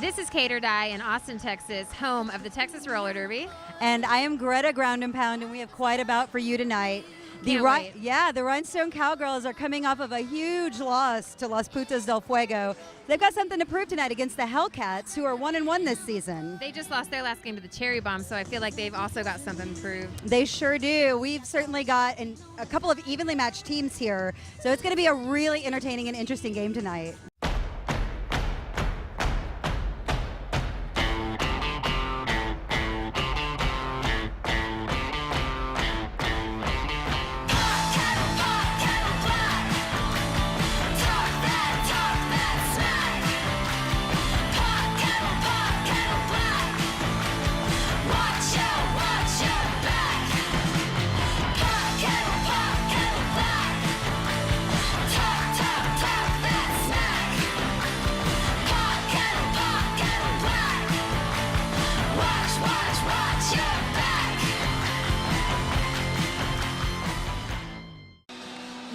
This is TXRD in Austin, Texas, home of the Texas Roller Derby. And I am Greta Ground and Pound, and we have quite a bout for you tonight. The Rhinestone Cowgirls are coming off of a huge loss to Las Putas del Fuego. They've got something to prove tonight against the Hellcats, who are 1-1 this season. They just lost their last game to the Cherry Bomb, so I feel like they've also got something to prove. They sure do. We've certainly got a couple of evenly matched teams here, so it's going to be a really entertaining and interesting game tonight.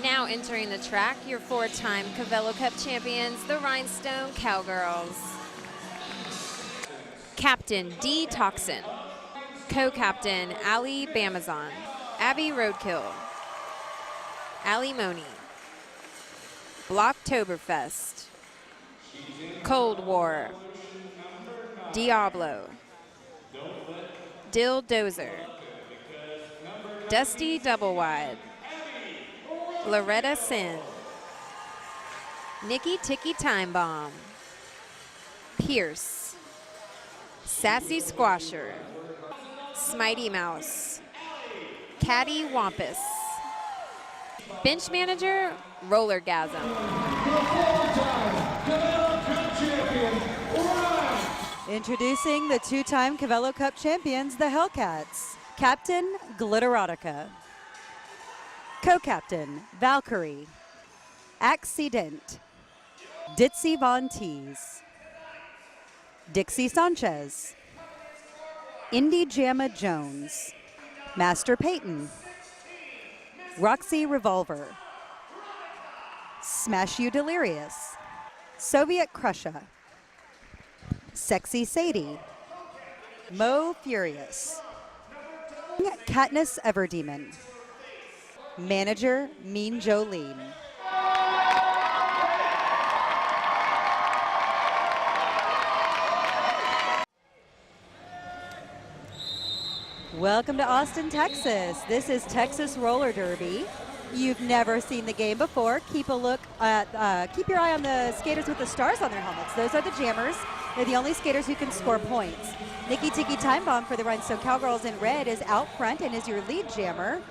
Now entering the track, your four-time Cavello Cup champions, the Rhinestone Cowgirls. Captain D. Toxin. Co-captain Ali Bamazon. Abby Roadkill. Ali Moni. Blocktoberfest. Cold War. Diablo. Dill Dozer. Dusty Doublewide. Loretta Sin. Nikki Ticky Time Bomb. Pierce. Sassy Squasher. Smitey Mouse. Caddy Wampus. Bench manager, Rollergasm. Introducing the two-time Cavello Cup champions, the Hellcats. Captain, Glitterotica. Co-captain, Valkyrie. Accident, Ditzy Von Teese. Dixie Sanchez. Indy Jamma Jones. Master Peyton. Roxy Revolver. Smash You Delirious. Soviet Crusher. Sexy Sadie. Mo Furious. Katniss Everdemon. Manager, Mean Jolene. Welcome to Austin, Texas. This is Texas Roller Derby. You've never seen the game before. Keep a look at, keep your eye on the skaters with the stars on their helmets. Those are the jammers. They're the only skaters who can score points. Nikki Ticky Time Bomb for the Rhinestone Cowgirls in red is out front and is your lead jammer.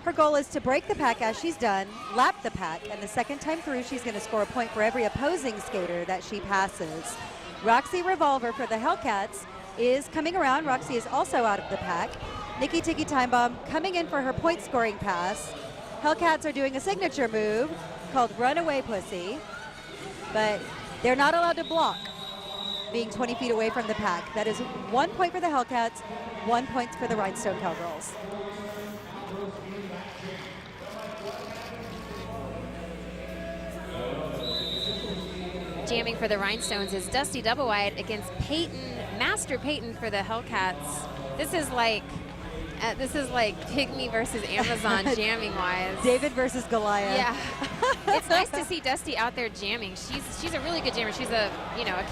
Her goal is to break the pack as she's done, lap the pack, and the second time through, she's going to score a point for every opposing skater that she passes. Roxy Revolver for the Hellcats is coming around. Roxy is also out of the pack. Nikki Ticky Time Bomb coming in for her point scoring pass. Hellcats are doing a signature move called Runaway Pussy, but they're not allowed to block, being 20 feet away from the pack. That is 1 point for the Hellcats, 1 point for the Rhinestone Cowgirls. Jamming for the Rhinestones is Dusty Doublewide against Peyton, Master Peyton for the Hellcats. This is like Pygmy versus Amazon jamming wise. David versus Goliath. Yeah. It's nice to see Dusty out there jamming. She's a really good jammer. She's a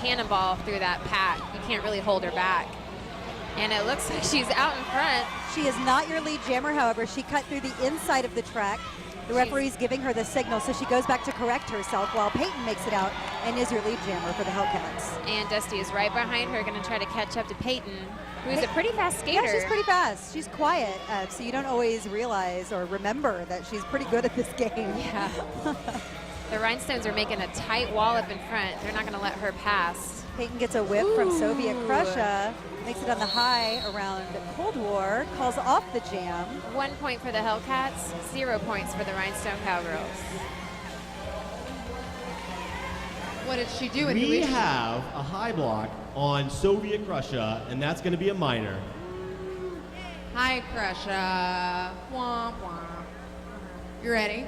cannonball through that pack. You can't really hold her back. And it looks like she's out in front. She is not your lead jammer, however. She cut through the inside of the track. The referee's giving her the signal, so she goes back to correct herself while Peyton makes it out and is your lead jammer for the Hellcats. And Dusty is right behind her, going to try to catch up to Peyton, who's a pretty fast skater. Yeah, she's pretty fast. She's quiet, so you don't always realize or remember that she's pretty good at this game. Yeah. The Rhinestones are making a tight wall up in front. They're not going to let her pass. Peyton gets a whip from Soviet Crusher, makes it on the high around Cold War, calls off the jam. 1 point for the Hellcats, 0 points for the Rhinestone Cowgirls. What did she do? We have a high block on Soviet Crusher, and that's going to be a minor. Hi, Crusher. Womp womp. You ready?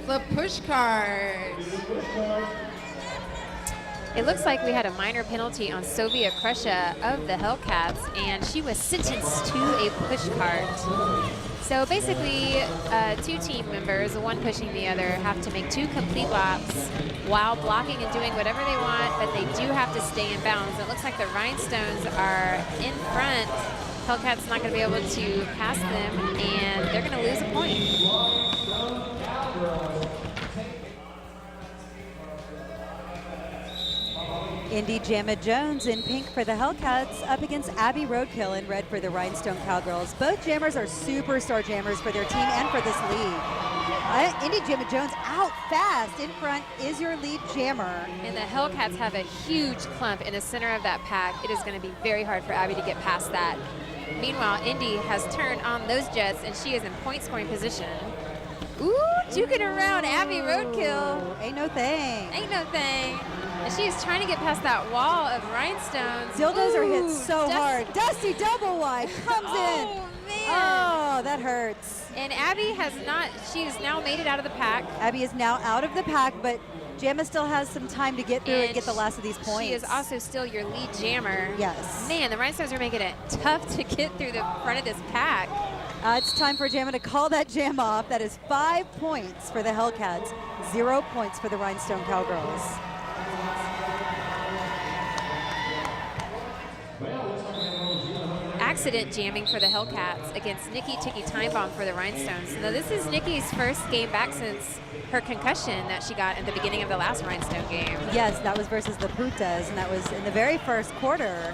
the push card. It looks like we had a minor penalty on Sylvia Krusha of the Hellcats, and she was sentenced to a push cart. So basically, two team members, one pushing the other, have to make 2 complete laps while blocking and doing whatever they want, but they do have to stay in bounds. It looks like the Rhinestones are in front. Hellcats not going to be able to pass them, and they're going to lose a point. Indy Jamma Jones in pink for the Hellcats up against Abby Roadkill in red for the Rhinestone Cowgirls. Both jammers are superstar jammers for their team and for this league. Indy Jamma Jones out fast. In front is your lead jammer. And the Hellcats have a huge clump in the center of that pack. It is going to be very hard for Abby to get past that. Meanwhile, Indy has turned on those jets, and she is in point scoring position. Ooh, juking around Abby Roadkill. Ain't no thing. Ain't no thing. And she is trying to get past that wall of rhinestones. Dildozer Ooh, hits so hard. Dusty double wide comes in. Man. Oh, that hurts. And Abby has not, she's now made it out of the pack. Abby is now out of the pack, but Jamma still has some time to get through and get the last of these points. She is also still your lead jammer. Yes. Man, the Rhinestones are making it tough to get through the front of this pack. It's time for Jamma to call that jam off. That is 5 points for the Hellcats, 0 points for the Rhinestone Cowgirls. Accident jamming for the Hellcats against Nikki Tiki Time Bomb for the Rhinestones. Now this is Nikki's first game back since her concussion that she got at the beginning of the last Rhinestone game. Yes, that was versus the Putas, and that was in the very first quarter.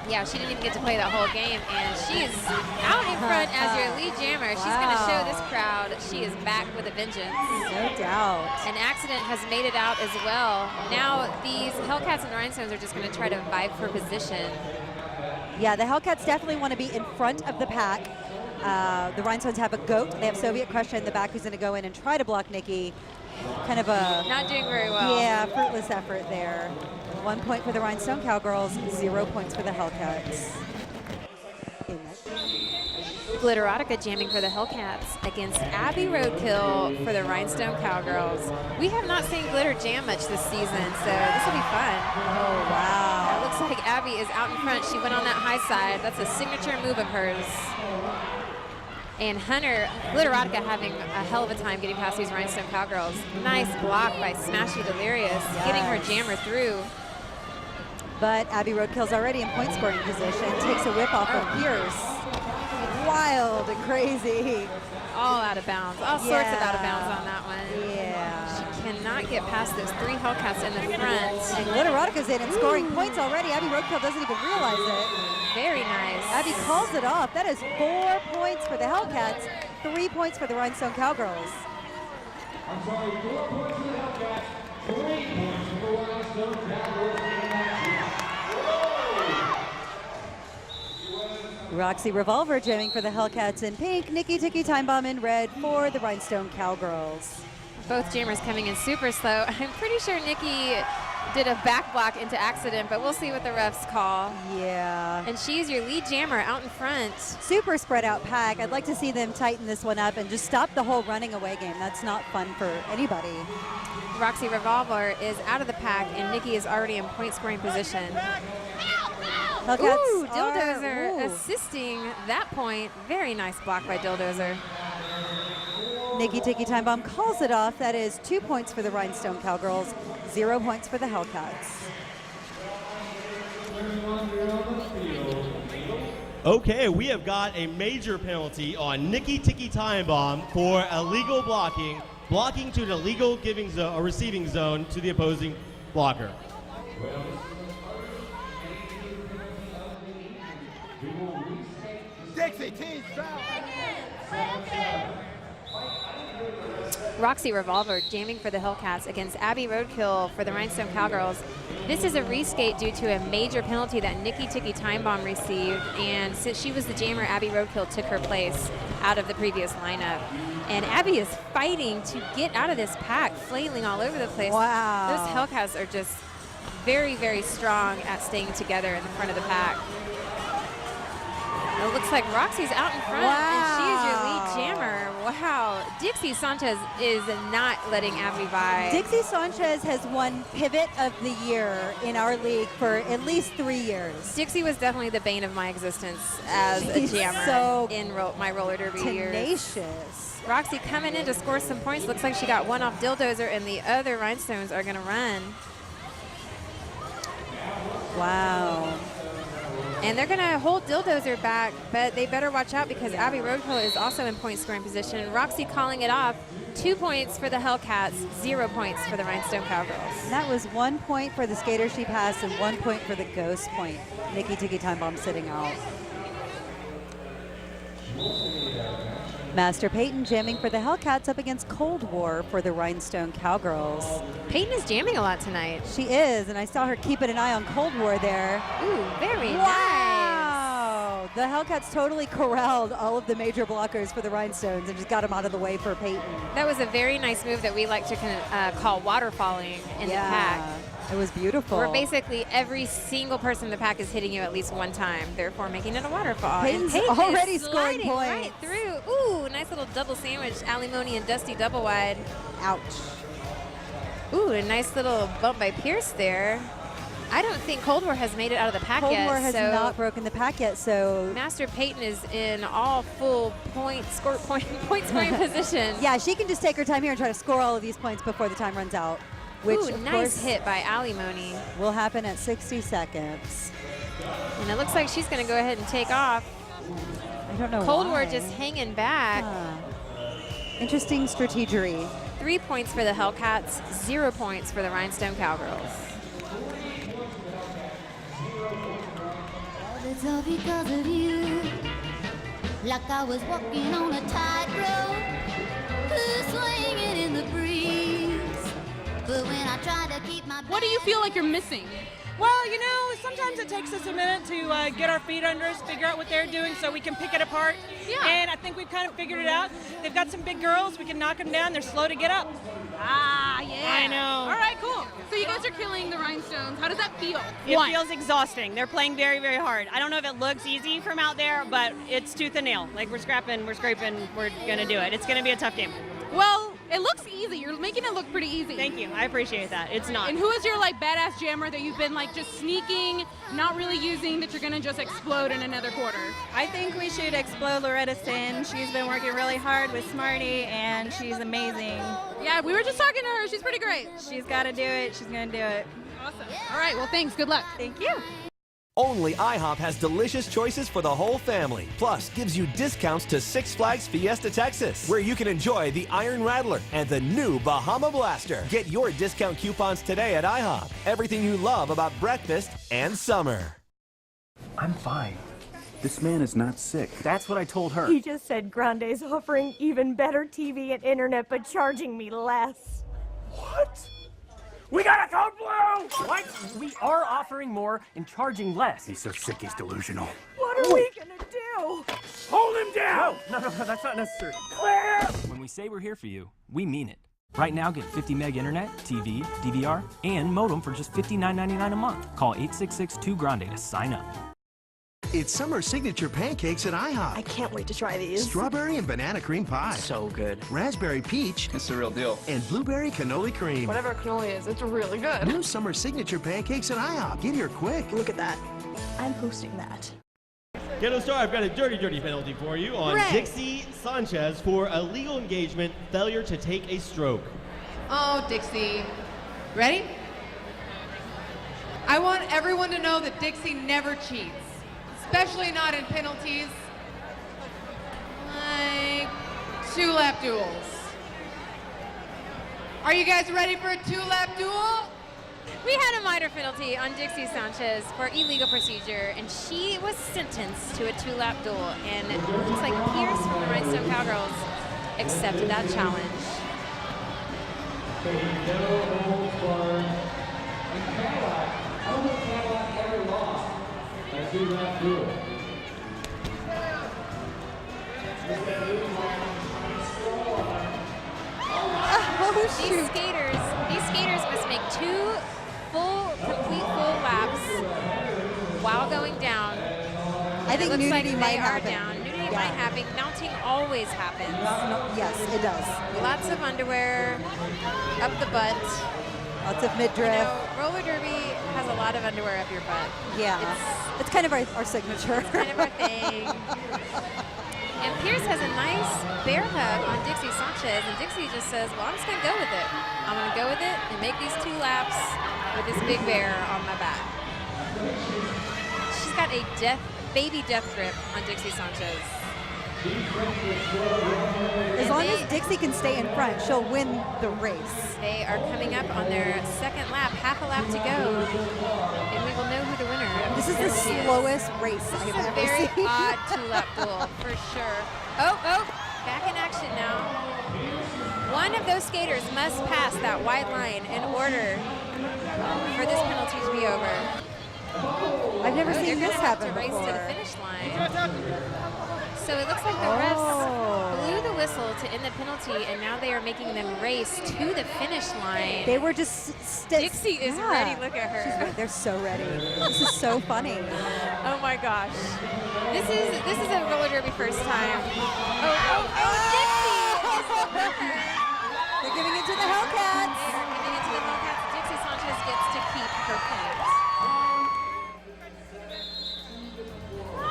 Yeah, she didn't even get to play that whole game, and she is out in front as your lead jammer. She's going to show this crowd she is back with a vengeance. No doubt. An accident has made it out as well. Now these Hellcats and Rhinestones are just going to try to vie for position. Yeah, the Hellcats definitely want to be in front of the pack. The Rhinestones have a goat. They have Soviet Crusher in the back who's going to go in and try to block Nikki. Kind of a... Not doing very well. Yeah, fruitless effort there. 1 point for the Rhinestone Cowgirls, 0 points for the Hellcats. Glitterotica jamming for the Hellcats against Abby Roadkill for the Rhinestone Cowgirls. We have not seen Glitter jam much this season, so this will be fun. Oh, wow. It looks like Abby is out in front. She went on that high side. That's a signature move of hers. And Hunter, Glitterotica having a hell of a time getting past these Rhinestone Cowgirls. Nice block by Smashy Delirious, getting her jammer through. But Abby Roadkill's already in point scoring position. Takes a whip off of Pierce. Wild and crazy. All out of bounds. All sorts of out of bounds on that one. Yeah. She cannot get past those 3 Hellcats in the front. And Glitteratica's in and scoring points already. Abby Roadkill doesn't even realize it. Very nice. Abby calls it off. That is 4 points for the Hellcats, 3 points for the Rhinestone Cowgirls. I'm sorry, 4 points for the Hellcats, 3 points for the Rhinestone Cowgirls. Roxy Revolver jamming for the Hellcats in pink. Nikki Tiki Time Bomb in red for the Rhinestone Cowgirls. Both jammers coming in super slow. I'm pretty sure Nikki did a back block into accident, but we'll see what the refs call. Yeah. And she's your lead jammer out in front. Super spread out pack. I'd like to see them tighten this one up and just stop the whole running away game. That's not fun for anybody. Roxy Revolver is out of the pack, and Nikki is already in point scoring position. Hellcats Ooh, Dildozer assisting that point. Very nice block by Dildozer. Nikki Tiki Time Bomb calls it off. That is 2 points for the Rhinestone Cowgirls, 0 points for the Hellcats. Okay, we have got a major penalty on Nikki Tiki Time Bomb for illegal blocking to an illegal receiving zone to the opposing blocker. Roxy Revolver jamming for the Hellcats against Abby Roadkill for the Rhinestone Cowgirls. This is a reskate due to a major penalty that Nikki Tiki Time Bomb received, and since she was the jammer, Abby Roadkill took her place out of the previous lineup. And Abby is fighting to get out of this pack, flailing all over the place. Wow. Those Hellcats are just very, very strong at staying together in the front of the pack. It looks like Roxy's out in front, and she's your lead jammer. Wow. Dixie Sanchez is not letting Abby by. Dixie Sanchez has won Pivot of the Year in our league for at least 3 years. Dixie was definitely the bane of my existence as a jammer so in my roller derby years. tenacious. Roxy coming in to score some points. Looks like she got one off Dildozer, and the other Rhinestones are going to run. Wow. And they're going to hold Dildozer back, but they better watch out because Abby Roadkill is also in point scoring position. Roxy calling it off. 2 points for the Hellcats, 0 points for the Rhinestone Cowgirls. And that was 1 point for the skater she passed and 1 point for the ghost point. Nikki Tiki Time Bomb sitting out. Master Peyton jamming for the Hellcats up against Cold War for the Rhinestone Cowgirls. Peyton is jamming a lot tonight. She is, and I saw her keeping an eye on Cold War there. Ooh, very Wow. nice. The Hellcats totally corralled all of the major blockers for the Rhinestones and just got them out of the way for Peyton. That was a very nice move that we like to call waterfalling in the pack. It was beautiful. Where basically every single person in the pack is hitting you at least one time, therefore making it a waterfall. Peyton's and Peyton already is scoring sliding points. right through. Ooh, nice little double sandwich, Alimony and Dusty double wide. Ouch. Ooh, a nice little bump by Pierce there. I don't think Cold War has made it out of the pack Cold yet. War has not broken the pack yet, so Master Peyton is in all full point scoring position. yeah, she can just take her time here and try to score all of these points before the time runs out. Which, Ooh, of nice course, hit by Alimony. will happen at 60 seconds. And it looks like she's going to go ahead and take off. I don't know Cold why. War just hanging back. Interesting strategery. 3 points for the Hellcats, 0 points for the Rhinestone Cowgirls. It's all because of you. Like I was walking on a tightrope, swinging in the breeze. But when I try to keep my What do you feel like you're missing? Well, you know, sometimes it takes us a minute to get our feet under us, figure out what they're doing so we can pick it apart. Yeah. And I think we've kind of figured it out. They've got some big girls. We can knock them down. They're slow to get up. Ah, yeah. I know. All right, cool. So you guys are killing the Rhinestones. How does that feel? It One. feels exhausting. They're playing very, very hard. I don't know if it looks easy from out there, but it's tooth and nail. Like we're scrapping, we're scraping, we're going to do it. It's going to be a tough game. Well, it looks easy. You're making it look pretty easy. Thank you. I appreciate that. It's not. And who is your like badass jammer that you've been like just sneaking, not really using, that you're gonna just explode in another quarter? I think we should explode Loretta Sin. She's been working really hard with Smarty, and she's amazing. Yeah, we were just talking to her. She's pretty great. She's got to do it. She's going to do it. Awesome. All right, well, thanks. Good luck. Thank you. Only IHOP has delicious choices for the whole family. Plus, gives you discounts to Six Flags Fiesta Texas, where you can enjoy the Iron Rattler and the new Bahama Blaster. Get your discount coupons today at IHOP. Everything you love about breakfast and summer. I'm fine. This man is not sick. That's what I told her. He just said Grande's offering even better TV and internet, but charging me less. What? We got a code blue! What? We are offering more and charging less. He's so sick, he's delusional. What are we gonna do? Hold him down! No, that's not necessary. Clear! When we say we're here for you, we mean it. Right now, get 50 meg internet, TV, DVR, and modem for just $59.99 a month. Call 866-2GRANDE to sign up. It's summer signature pancakes at IHOP. I can't wait to try these. Strawberry and banana cream pie. So good. Raspberry peach. It's the real deal. And blueberry cannoli cream. Whatever cannoli is, it's really good. New summer signature pancakes at IHOP. Get here quick. Look at that. I'm posting that. Ghetto Star, I've got a dirty penalty for you on Hooray. Dixie Sanchez for illegal engagement, failure to take a stroke. Oh, Dixie. Ready? I want everyone to know that Dixie never cheats, especially not in penalties like 2-lap duels. Are you guys ready for a 2-lap duel? We had a minor penalty on Dixie Sanchez for illegal procedure, and she was sentenced to a 2-lap duel. And it looks like Pierce from the Rhinestone Cowgirls accepted that challenge. These skaters must make 2 complete full laps while going down. I think it looks like nudity they might are happen. down. Nudity Yeah. might happen. Mounting always happens. Yes, it does. Lots of underwear up the butt. Lots of You midriff. know, roller derby has a lot of underwear up your butt. Yeah. It's kind of our signature. It's kind of our thing. And Pierce has a nice bear hug on Dixie Sanchez, and Dixie just says, well, I'm just going to go with it. I'm going to go with it and make these 2 laps with this big bear on my back. She's got a baby death grip on Dixie Sanchez. As long as Dixie can stay in front, she'll win the race. They are coming up on their second lap, half a lap to go, and we will know who the winner of This is the slowest race I have This is a ever very seen. odd 2-lap duel, for sure. Oh, back in action now. One of those skaters must pass that white line in order for this penalty to be over. I've never seen they're this gonna have happen to race before. to the finish line. So it looks like the refs blew the whistle to end the penalty, and now they are making them race to the finish line. They were just Dixie is ready. Look at her. She's ready. They're so ready. This is so funny. Oh my gosh. This is a roller derby first time. Dixie is the winner. They're giving it to the Hellcats. They are giving it to the Hellcats. Dixie Sanchez gets to keep her points.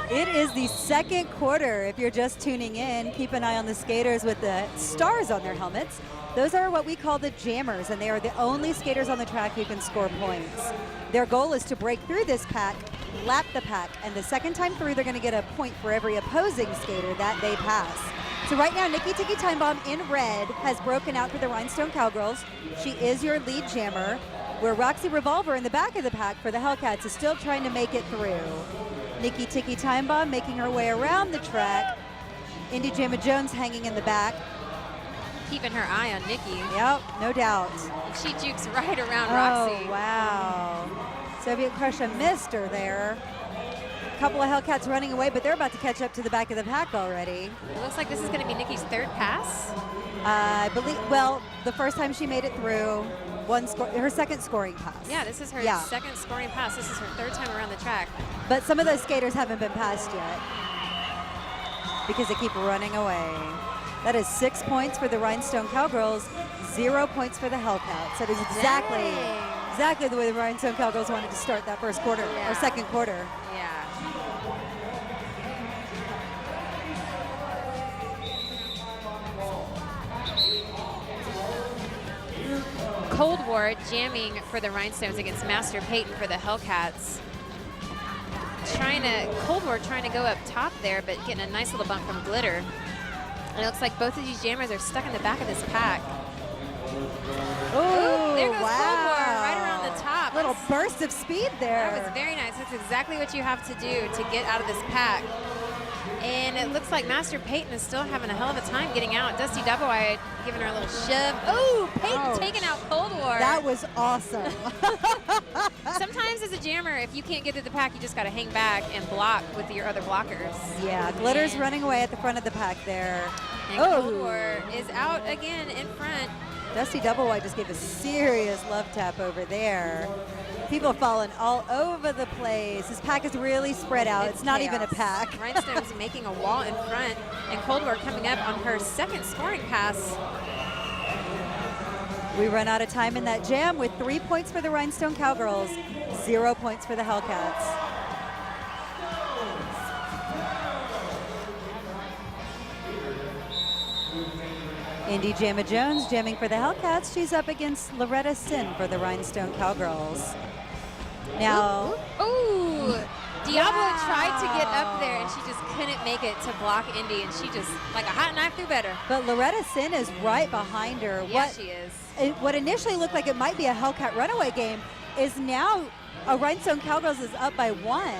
It is the second quarter. If you're just tuning in, keep an eye on the skaters with the stars on their helmets. Those are what we call the jammers, and they are the only skaters on the track who can score points. Their goal is to break through this pack, lap the pack, and the second time through, they're going to get a point for every opposing skater that they pass. So right now, Nikki Tiki Time Bomb in red has broken out for the Rhinestone Cowgirls. She is your lead jammer, where Roxy Revolver in the back of the pack for the Hellcats is still trying to make it through. Nikki Tiki Time Bomb making her way around the track. Indy Jamma Jones hanging in the back. Keeping her eye on Nikki. Yep, no doubt. She jukes right around Roxy. Oh, wow. Soviet Crusher missed her there. A couple of Hellcats running away, but they're about to catch up to the back of the pack already. It looks like this is going to be Nikki's third pass. I believe, well, the first time she made it through, her second scoring pass. Yeah, this is her second scoring pass. This is her third time around the track. But some of those skaters haven't been passed yet because they keep running away. That is 6 points for the Rhinestone Cowgirls, 0 points for the Hellcats. That is exactly the way the Rhinestone Cowgirls wanted to start that first quarter, or second quarter. Yeah. Cold War jamming for the Rhinestones against Master Peyton for the Hellcats. Cold War trying to go up top there, but getting a nice little bump from Glitter. And it looks like both of these jammers are stuck in the back of this pack. Oh, there goes wow. Cold War right around the top. Little burst of speed there. That was very nice. That's exactly what you have to do to get out of this pack. And it looks like Master Peyton is still having a hell of a time getting out. Dusty Double-Wide giving her a little shove. Oh, Peyton taking out Cold War. That was awesome. Sometimes as a jammer, if you can't get to the pack, you just got to hang back and block with your other blockers. Yeah, Glitter's running away at the front of the pack there. And Cold War is out again in front. Dusty Double-Wide just gave a serious love tap over there. People falling all over the place. This pack is really spread out. It's not even a pack. Rhinestone's making a wall in front, and Cold War coming up on her second scoring pass. We run out of time in that jam with 3 points for the Rhinestone Cowgirls, 0 points for the Hellcats. Indy Jamma Jones jamming for the Hellcats. She's up against Loretta Sin for the Rhinestone Cowgirls. Now, ooh, Diablo tried to get up there and she just couldn't make it to block Indy, and she just, like a hot knife through butter. But Loretta Sin is right behind her. Yeah, she is. What initially looked like it might be a Hellcat runaway game is now a Rhinestone Cowgirls is up by 1.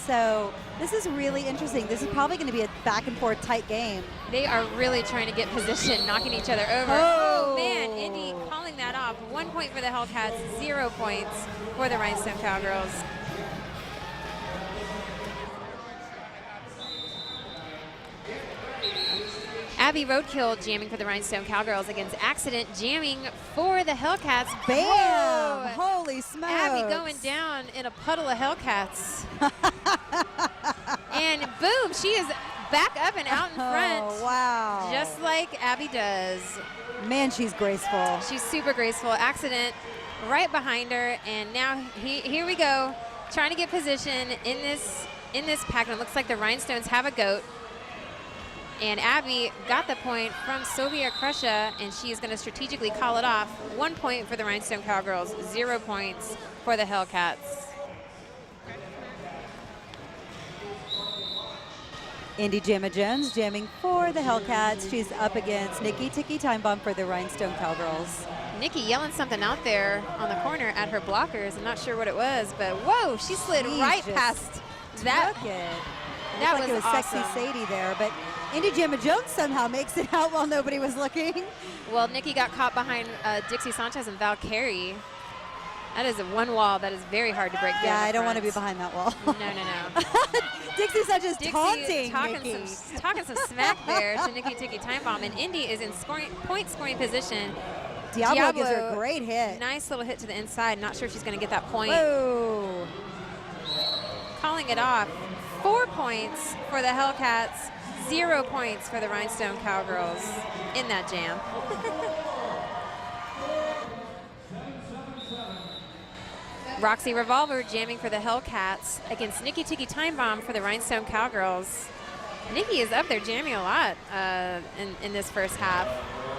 So this is really interesting. This is probably going to be a back and forth tight game. They are really trying to get position, knocking each other over. Oh man, Indy calling that off. 1 point for the Hellcats, 0 points for the Rhinestone Cowgirls. Abby Roadkill jamming for the Rhinestone Cowgirls against Accident jamming for the Hellcats. Bam! Whoa. Holy smokes. Abby going down in a puddle of Hellcats. And boom, she is back up and out in front. Oh, wow. Just like Abby does. Man, she's graceful. She's super graceful. Accident right behind her, and now here we go, trying to get position in this pack. And it looks like the Rhinestones have a goat. And Abby got the point from Sylvia Krusha, and she is going to strategically call it off. 1 point for the Rhinestone Cowgirls, 0 points for the Hellcats. Indy Jamma Jones jamming for the Hellcats. She's up against Nikki Tiki Time Bomb for the Rhinestone Cowgirls. Nikki yelling something out there on the corner at her blockers. I'm not sure what it was, but whoa, she slid right past that. That was like it was awesome. Sexy Sadie there, but Indy Jamma Jones somehow makes it out while nobody was looking. Well, Nikki got caught behind Dixie Sanchez and Val Carey. That is one wall that is very hard to break down. Yeah, I don't want to be behind that wall. No. Dixie Sanchez taunting talking Nikki. talking some smack there to Nikki Tiki Time Bomb, and Indy is in point scoring position. Diablo gives her a great hit. Nice little hit to the inside. Not sure if she's going to get that point. Whoa. Calling it off. 4 points for the Hellcats, 0 points for the Rhinestone Cowgirls in that jam. Roxy Revolver jamming for the Hellcats against Nikki Tiki Time Bomb for the Rhinestone Cowgirls. Nikki is up there jamming a lot in this first half.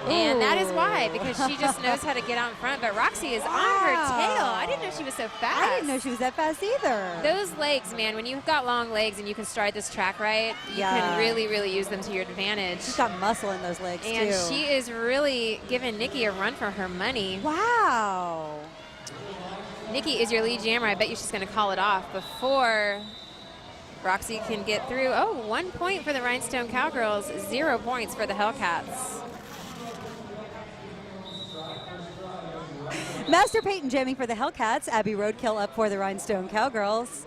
And that is why, because she just knows how to get out in front. But Roxy is on her tail. I didn't know she was so fast. I didn't know she was that fast either. Those legs, man, when you've got long legs and you can stride this track right, you can really, really use them to your advantage. She's got muscle in those legs, and too. she is really giving Nikki a run for her money. Wow. Nikki is your lead jammer. I bet you she's going to call it off before Roxy can get through. Oh, 1 point for the Rhinestone Cowgirls, 0 points for the Hellcats. Master Peyton jamming for the Hellcats. Abby Roadkill up for the Rhinestone Cowgirls.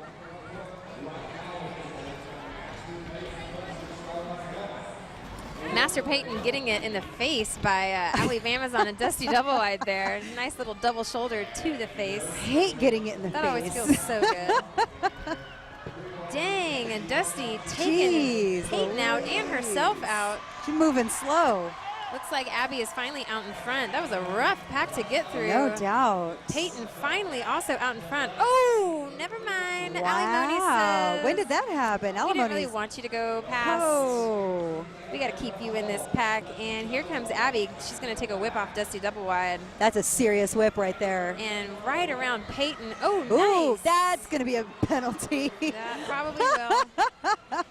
Master Peyton getting it in the face by Allie Amazon and Dusty Double Wide there. Nice little double shoulder to the face. I hate getting it in the that face. That always feels so good. Dang, and Dusty taking Peyton out and herself out. She's moving slow. Looks like Abby is finally out in front. That was a rough pack to get through. No doubt. Peyton finally also out in front. Oh, never mind. Wow. Alimony says. When did that happen? We didn't really want you to go past. Oh. We got to keep you in this pack. And here comes Abby. She's going to take a whip off Dusty Double Wide. That's a serious whip right there. And right around Peyton. Oh, ooh, nice. That's going to be a penalty. That probably will.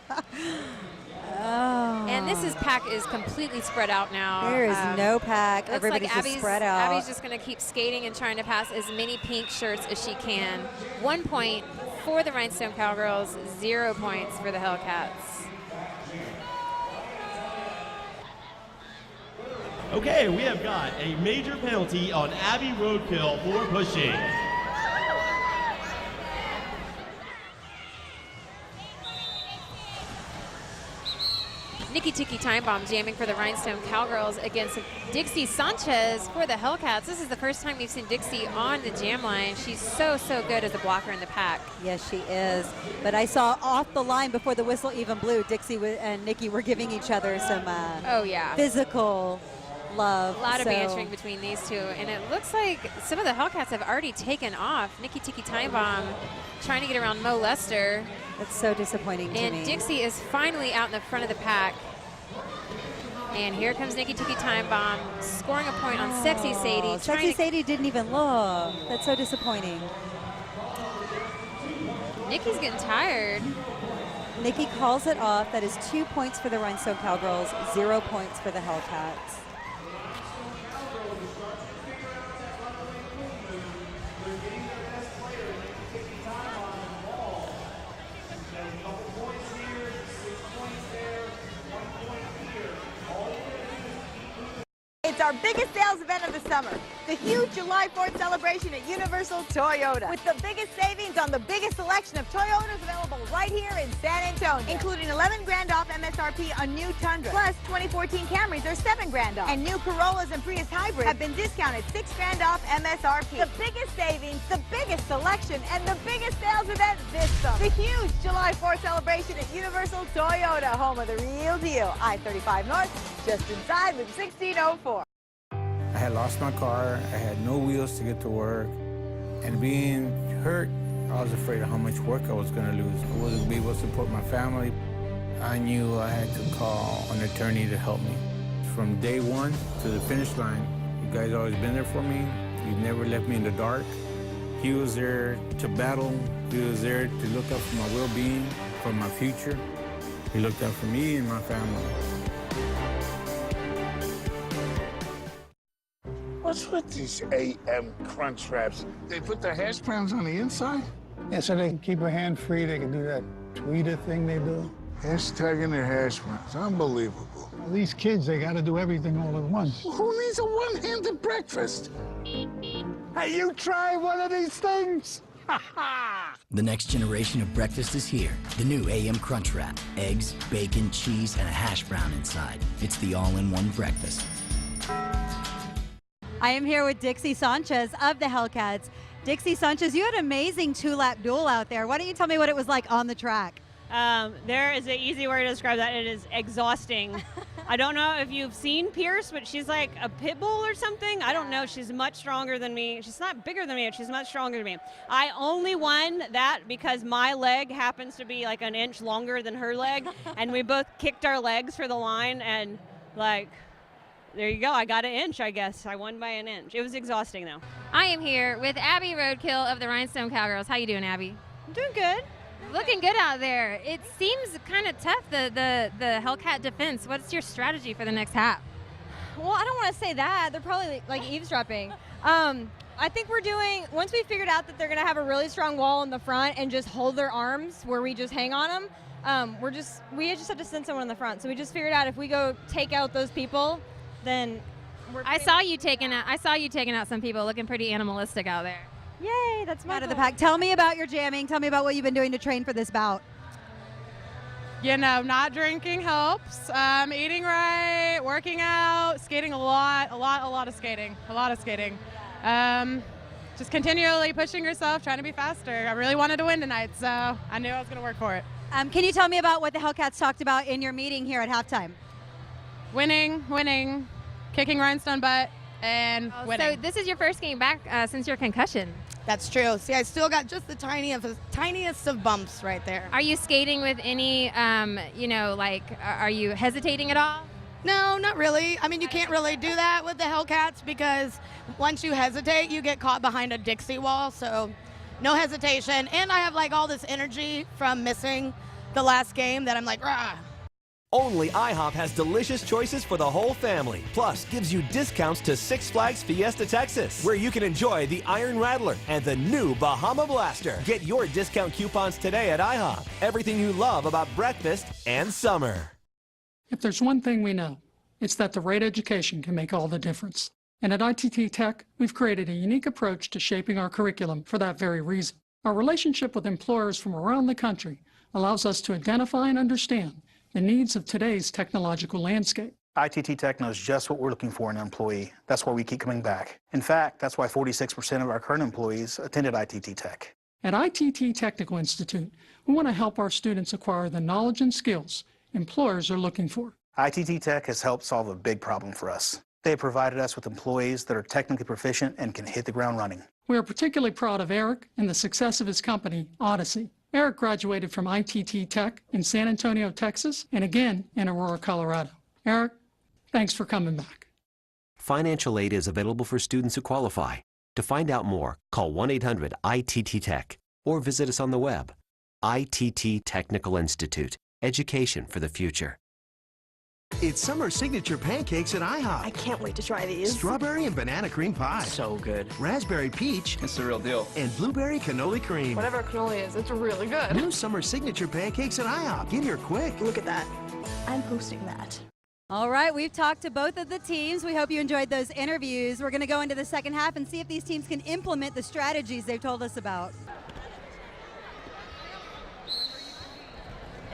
Oh. And this pack is completely spread out now. There is no pack. Looks Everybody's like just spread out. Abby's just going to keep skating and trying to pass as many pink shirts as she can. 1 point for the Rhinestone Cowgirls, 0 points for the Hellcats. Okay, we have got a major penalty on Abby Roadkill for pushing. Nikki Tiki Time Bomb jamming for the Rhinestone Cowgirls against Dixie Sanchez for the Hellcats. This is the first time we've seen Dixie on the jam line. She's so, so good as a blocker in the pack. Yes, she is. But I saw off the line before the whistle even blew, Dixie and Nikki were giving each other some physical love. A lot of bantering between these two. And it looks like some of the Hellcats have already taken off. Nikki Tiki Time Bomb trying to get around Mo Lester. That's so disappointing to me. And Dixie is finally out in the front of the pack. And here comes Nikki Tiki Time Bomb scoring a point on Sexy Sadie. Sexy Sadie didn't even look. That's so disappointing. Nikki's getting tired. Nikki calls it off. That is 2 points for the Rhinestone Cowgirls, 0 points for the Hellcats. It's our biggest sales event of the summer, the huge July 4th celebration at Universal Toyota, with the biggest savings on the biggest selection of Toyotas available right here in San Antonio, including 11 grand off MSRP on new Tundra, plus 2014 Camrys are 7 grand off, and new Corollas and Prius hybrids have been discounted 6 grand off MSRP. The biggest savings, the biggest selection. selection and the biggest sales event this summer. The huge July 4th celebration at Universal Toyota, home of the real deal. I-35 North, just inside with 1604. I had lost my car. I had no wheels to get to work. And being hurt, I was afraid of how much work I was going to lose. I wasn't going to be able to support my family. I knew I had to call an attorney to help me. From day one to the finish line, you guys always been there for me. You've never left me in the dark. He was there to battle. He was there to look out for my well-being, for my future. He looked out for me and my family. What's with these AM crunch wraps? They put the hash browns on the inside? Yeah, so they can keep their hand free. They can do that tweeter thing they do. Hashtagging their hash browns. Unbelievable. Well, these kids, they got to do everything all at once. Who needs a one-handed breakfast? Hey, you try one of these things? The next generation of breakfast is here. The new AM Crunch Wrap. Eggs, bacon, cheese, and a hash brown inside. It's the all-in-one breakfast. I am here with Dixie Sanchez of the Hellcats. Dixie Sanchez, you had an amazing 2-lap duel out there. Why don't you tell me what it was like on the track? There is an easy word to describe that. It is exhausting. I don't know if you've seen Pierce, but she's like a pit bull or something. I don't know. She's much stronger than me. She's not bigger than me, but she's much stronger than me. I only won that because my leg happens to be like an inch longer than her leg, and we both kicked our legs for the line, and like, there you go. I got an inch, I guess. I won by an inch. It was exhausting, though. I am here with Abby Roadkill of the Rhinestone Cowgirls. How you doing, Abby? I'm doing good. Looking good out there. It seems kind of tough, the Hellcat defense. What's your strategy for the next half? Well, I don't want to say that. They're probably like eavesdropping. I think we're doing, once we figured out that they're going to have a really strong wall in the front and just hold their arms where we just hang on them, we just have to send someone in the front. So we just figured out if we go take out those people, then I saw you taking out some people, looking pretty animalistic out there. Yay, that's my Out of the pack. Tell me about your jamming. Tell me about what you've been doing to train for this bout. You know, not drinking helps. Eating right, working out, skating a lot of skating. Just continually pushing yourself, trying to be faster. I really wanted to win tonight, so I knew I was going to work for it. Can you tell me about what the Hellcats talked about in your meeting here at halftime? Winning, kicking Rhinestone butt, and winning. So this is your first game back since your concussion. That's true. See, I still got just the tiniest of bumps right there. Are you skating with any, are you hesitating at all? No, not really. I mean, you can't really do that with the Hellcats because once you hesitate, you get caught behind a Dixie wall. So no hesitation. And I have like all this energy from missing the last game that I'm like, rah. Only IHOP has delicious choices for the whole family. Plus, gives you discounts to Six Flags Fiesta Texas, where you can enjoy the Iron Rattler and the new Bahama Blaster. Get your discount coupons today at IHOP. Everything you love about breakfast and summer. If there's one thing we know, it's that the right education can make all the difference. And at ITT Tech, we've created a unique approach to shaping our curriculum for that very reason. Our relationship with employers from around the country allows us to identify and understand the needs of today's technological landscape. ITT Tech knows just what we're looking for in an employee. That's why we keep coming back. In fact, that's why 46% of our current employees attended ITT Tech. At ITT Technical Institute, we want to help our students acquire the knowledge and skills employers are looking for. ITT Tech has helped solve a big problem for us. They have provided us with employees that are technically proficient and can hit the ground running. We are particularly proud of Eric and the success of his company, Odyssey. Eric graduated from ITT Tech in San Antonio, Texas, and again in Aurora, Colorado. Eric, thanks for coming back. Financial aid is available for students who qualify. To find out more, call 1-800-ITT-TECH or visit us on the web. ITT Technical Institute, education for the future. It's summer signature pancakes at IHOP. I can't wait to try these. Strawberry and banana cream pie. So good. Raspberry peach. It's the real deal. And blueberry cannoli cream. Whatever cannoli is, it's really good. New summer signature pancakes at IHOP. Get here quick. Look at that. I'm posting that. All right, we've talked to both of the teams. We hope you enjoyed those interviews. We're going to go into the second half and see if these teams can implement the strategies they've told us about.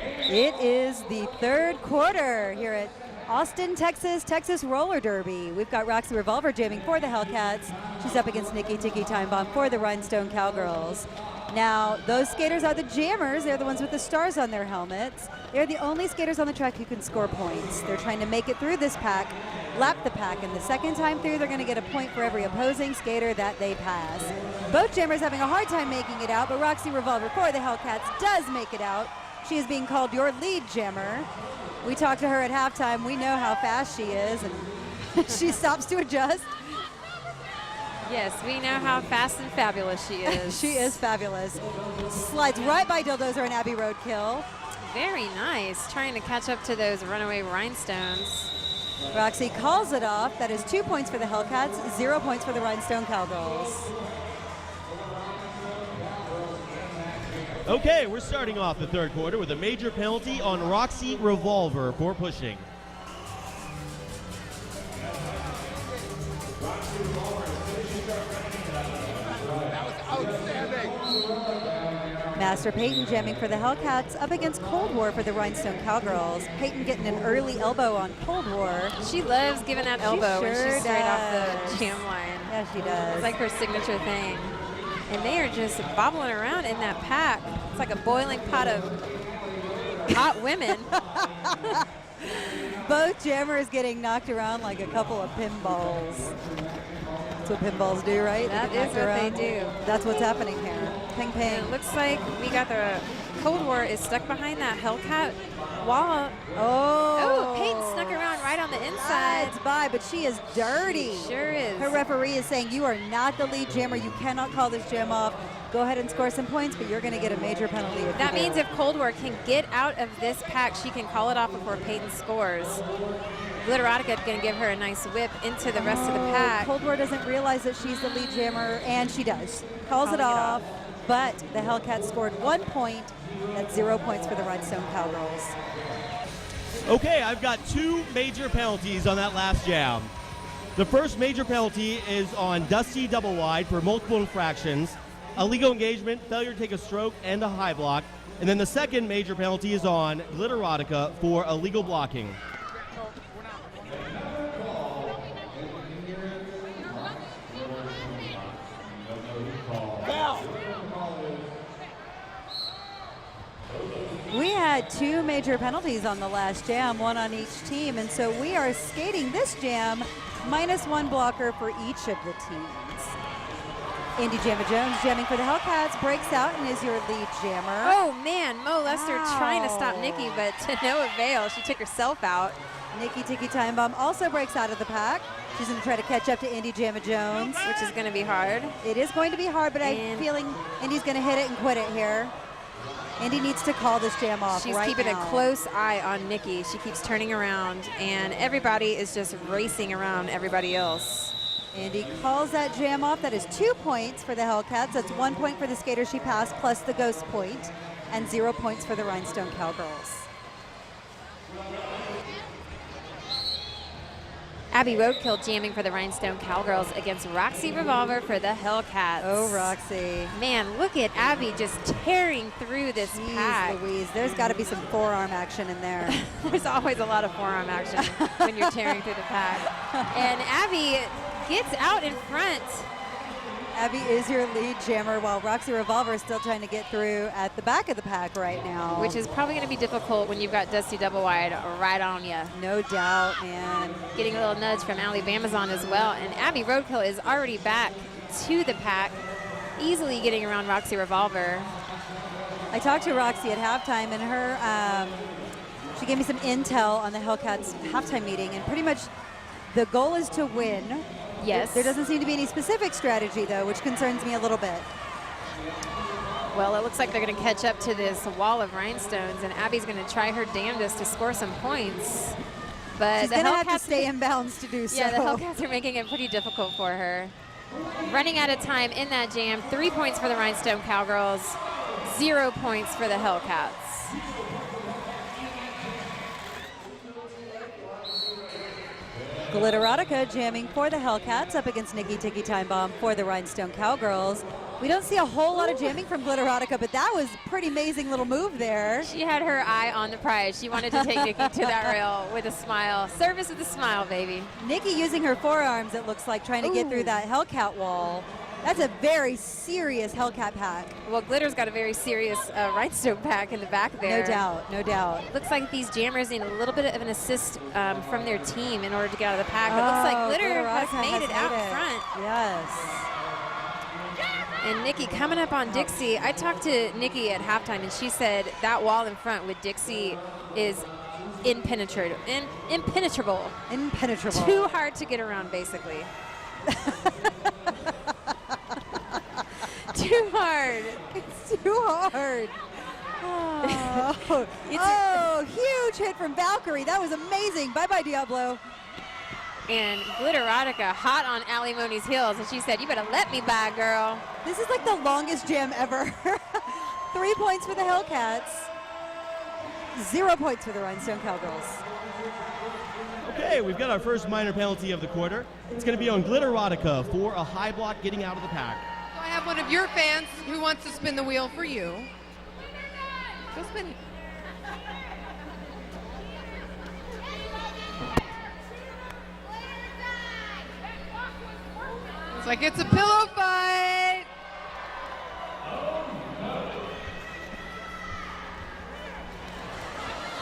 It is the third quarter here at Austin, Texas Roller Derby. We've got Roxy Revolver jamming for the Hellcats. She's up against Nikki Tiki Time Bomb for the Rhinestone Cowgirls. Now, those skaters are the jammers. They're the ones with the stars on their helmets. They're the only skaters on the track who can score points. They're trying to make it through this pack, lap the pack, and the second time through, they're going to get a point for every opposing skater that they pass. Both jammers having a hard time making it out, but Roxy Revolver for the Hellcats does make it out. She is being called your lead jammer. We talked to her at halftime. We know how fast she is, and she stops to adjust. Yes, we know how fast and fabulous she is. She is fabulous. Slides right by Dildozer and Abby Roadkill. Very nice, trying to catch up to those runaway rhinestones. Roxy calls it off. That is 2 points for the Hellcats, 0 points for the Rhinestone Cowgirls. Okay, we're starting off the third quarter with a major penalty on Roxy Revolver for pushing. Master Peyton jamming for the Hellcats up against Cold War for the Rhinestone Cowgirls. Peyton getting an early elbow on Cold War. She loves giving that elbow when she's straight off the jam line. Yeah, she does. It's like her signature thing. And they are just bobbling around in that pack. It's like a boiling pot of hot women. Both jammers getting knocked around like a couple of pinballs. That's what pinballs do, right? That is what they do. That's what's happening here. Ping, ping. And it looks like we got the Cold War is stuck behind that Hellcat wall. Oh, Peyton snuck around right on the inside. It's by, but she is dirty. Sure is. Her referee is saying you are not the lead jammer. You cannot call this jam off. Go ahead and score some points, but you're going to get a major penalty. That means if Cold War can get out of this pack, she can call it off before Peyton scores. Glitterotica is going to give her a nice whip into the rest of the pack. Cold War doesn't realize that she's the lead jammer, and she does. Calls it off, but the Hellcats scored 1 point. That's 0 points for the Rhinestone Cowgirls. Okay, I've got two major penalties on that last jam. The first major penalty is on Dusty Double Wide for multiple infractions, illegal engagement, failure to take a stroke, and a high block. And then the second major penalty is on Glitterotica for illegal blocking. We had two major penalties on the last jam, one on each team, and so we are skating this jam -1 blocker for each of the teams. Indy Jamma Jones jamming for the Hellcats, breaks out and is your lead jammer. Oh man, Mo Lester trying to stop Nikki, but to no avail. She took herself out. Nikki Tiki Time Bomb also breaks out of the pack. She's going to try to catch up to Indy Jamma Jones. Which is going to be hard. It is going to be hard, but I'm feeling Indy's going to hit it and quit it here. Indy needs to call this jam off She's right keeping now. a close eye on Nikki. She keeps turning around, and everybody is just racing around everybody else. Indy calls that jam off. That is 2 points for the Hellcats. That's 1 point for the skater she passed, plus the ghost point, and 0 points for the Rhinestone Cowgirls. Abby Roadkill jamming for the Rhinestone Cowgirls against Roxy Revolver for the Hellcats. Oh, Roxy. Man, look at Abby just tearing through this pack. Louise, there's got to be some forearm action in there. There's always a lot of forearm action when you're tearing through the pack. And Abby gets out in front. Abby is your lead jammer, while Roxy Revolver is still trying to get through at the back of the pack right now. Which is probably going to be difficult when you've got Dusty Double Wide right on you. No doubt, man. Getting a little nudge from Alabamazon as well. And Abby Roadkill is already back to the pack, easily getting around Roxy Revolver. I talked to Roxy at halftime, and her, she gave me some intel on the Hellcats halftime meeting, and pretty much the goal is to win. Yes. There doesn't seem to be any specific strategy, though, which concerns me a little bit. Well, it looks like they're going to catch up to this wall of rhinestones, and Abby's going to try her damnedest to score some points. But she's going to have to stay in bounds to do so. Yeah, the Hellcats are making it pretty difficult for her. Running out of time in that jam, 3 points for the Rhinestone Cowgirls, 0 points for the Hellcats. Glitterotica jamming for the Hellcats up against Nikki Tiki Time Bomb for the Rhinestone Cowgirls. We don't see a whole lot of jamming from Glitterotica, but that was a pretty amazing little move there. She had her eye on the prize. She wanted to take Nikki to that rail with a smile. Service with a smile, baby. Nikki using her forearms, it looks like, trying to get through that Hellcat wall. That's a very serious Hellcat pack. Well, Glitter's got a very serious Rhinestone pack in the back there. No doubt, no doubt. Looks like these jammers need a little bit of an assist from their team in order to get out of the pack. It looks like Glitter has made it out front. Yes. And Nikki coming up on Dixie. I talked to Nikki at halftime, and she said that wall in front with Dixie is impenetrable. Impenetrable. Too hard to get around, basically. Too hard. It's too hard. Oh, huge hit from Valkyrie. That was amazing. Bye-bye, Diablo. And Glitterotica hot on Ali Moni's heels, and she said, "You better let me by, girl." This is like the longest jam ever. 3 points for the Hellcats. 0 points for the Rhinestone Cowgirls. Okay, we've got our first minor penalty of the quarter. It's going to be on Glitterotica for a high block getting out of the pack. So I have one of your fans who wants to spin the wheel for you. Go spin. Looks like it's a pillow fight.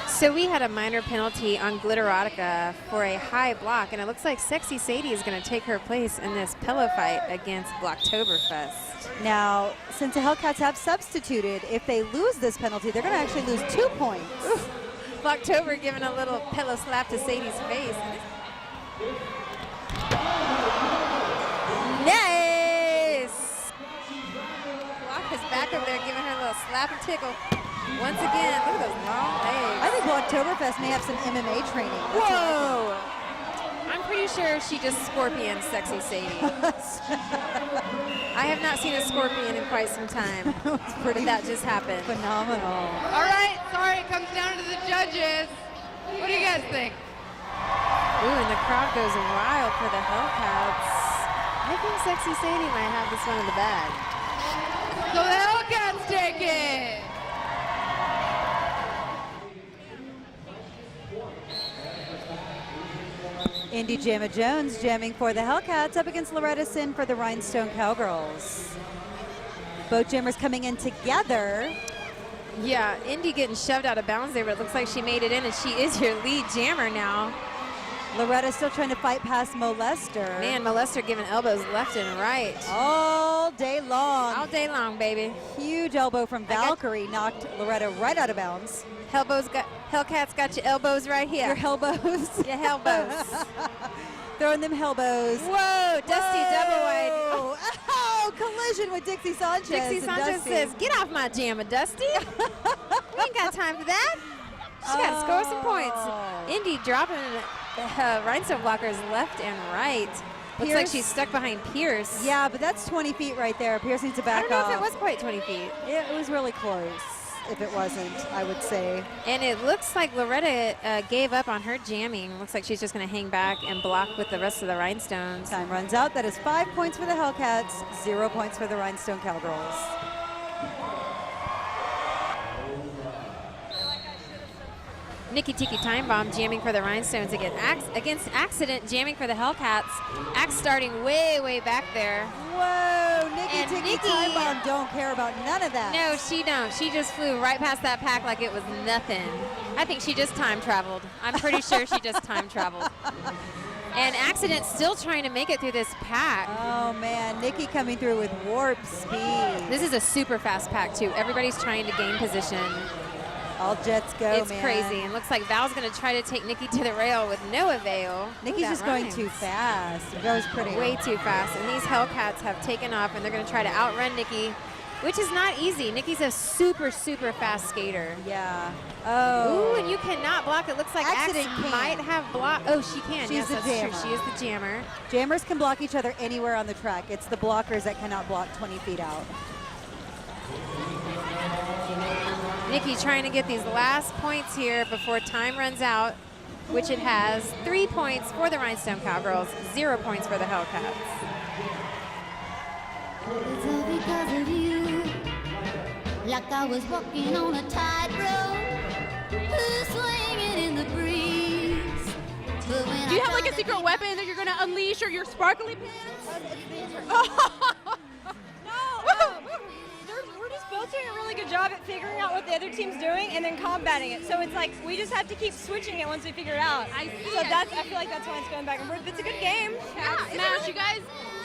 So we had a minor penalty on Glitterotica for a high block, and it looks like Sexy Sadie is going to take her place in this pillow fight against Blocktoberfest. Now, since the Hellcats have substituted, if they lose this penalty, they're going to actually lose 2 points. Blocktober giving a little pillow slap to Sadie's face. Nice! Block is back up there giving her a little slap and tickle. Once again, look at those long legs. I think Blocktoberfest may have some MMA training. Whoa! I'm pretty sure she just scorpioned Sexy Sadie. I have not seen a scorpion in quite some time. That just happened. Phenomenal. All right, sorry, it comes down to the judges. What do you guys think? Ooh, and the crowd goes wild for the Hellcats. I think Sexy Sadie might have this one in the bag. So the Hellcats take it. Indy Jamma Jones jamming for the Hellcats up against Loretta Sin for the Rhinestone Cowgirls. Both jammers coming in together. Yeah, Indy getting shoved out of bounds there, but it looks like she made it in, and she is your lead jammer now. Loretta still trying to fight past Molester. Man, Molester giving elbows left and right. All day long. All day long, baby. Huge elbow from Valkyrie knocked Loretta right out of bounds. Hellcats got your elbows right here. Your elbows. Your elbows. Throwing them elbows. Whoa, Dusty double wide. Oh, collision with Dixie Sanchez. Dixie Sanchez says, "Get off my jammer, Dusty." We ain't got time for that. She got to score some points. Indy dropping Rhinestone blockers left and right. Looks like she's stuck behind Pierce. Yeah, but that's 20 feet right there. Pierce needs to back off. I don't know if it was quite 20 feet. It was really close. If it wasn't, I would say. And it looks like Loretta gave up on her jamming. Looks like she's just going to hang back and block with the rest of the Rhinestones. Time runs out. That is 5 points for the Hellcats, 0 points for the Rhinestone Cowgirls. Nikki Tiki Time Bomb jamming for the Rhinestones against Accident jamming for the Hellcats. Axe starting way, way back there. Whoa, Nikki Time Bomb don't care about none of that. No, she don't. She just flew right past that pack like it was nothing. I think she just time traveled. I'm pretty sure she just time traveled. And Accident still trying to make it through this pack. Oh man, Nikki coming through with warp speed. This is a super fast pack too. Everybody's trying to gain position. All jets go, it's man. Crazy. And looks like Val's going to try to take Nikki to the rail with no avail. Nikki's just going too fast. It goes pretty way too fast. And these Hellcats have taken off, and they're going to try to outrun Nikki, which is not easy. Nikki's a super, super fast skater. Yeah. Oh. Ooh, and you cannot block. It looks like Accident might have blocked. Oh, she can. She's yes, the that's jammer. true. She is the jammer. Jammers can block each other anywhere on the track. It's the blockers that cannot block 20 feet out. Nikki trying to get these last points here before time runs out, which it has. 3 points for the Rhinestone Cowgirls, 0 points for the Hellcats. because of you. Like I was walking on a tightrope, swinging in the breeze. But when Do you I have like tried a secret weapon that you're gonna unleash, or your sparkly pants? We're just both doing a really good job at figuring out what the other team's doing and then combating it. So it's like we just have to keep switching it once we figure it out. I see. So I feel like that's why it's going back and forth. It's a good game. Yeah, Smash, you guys.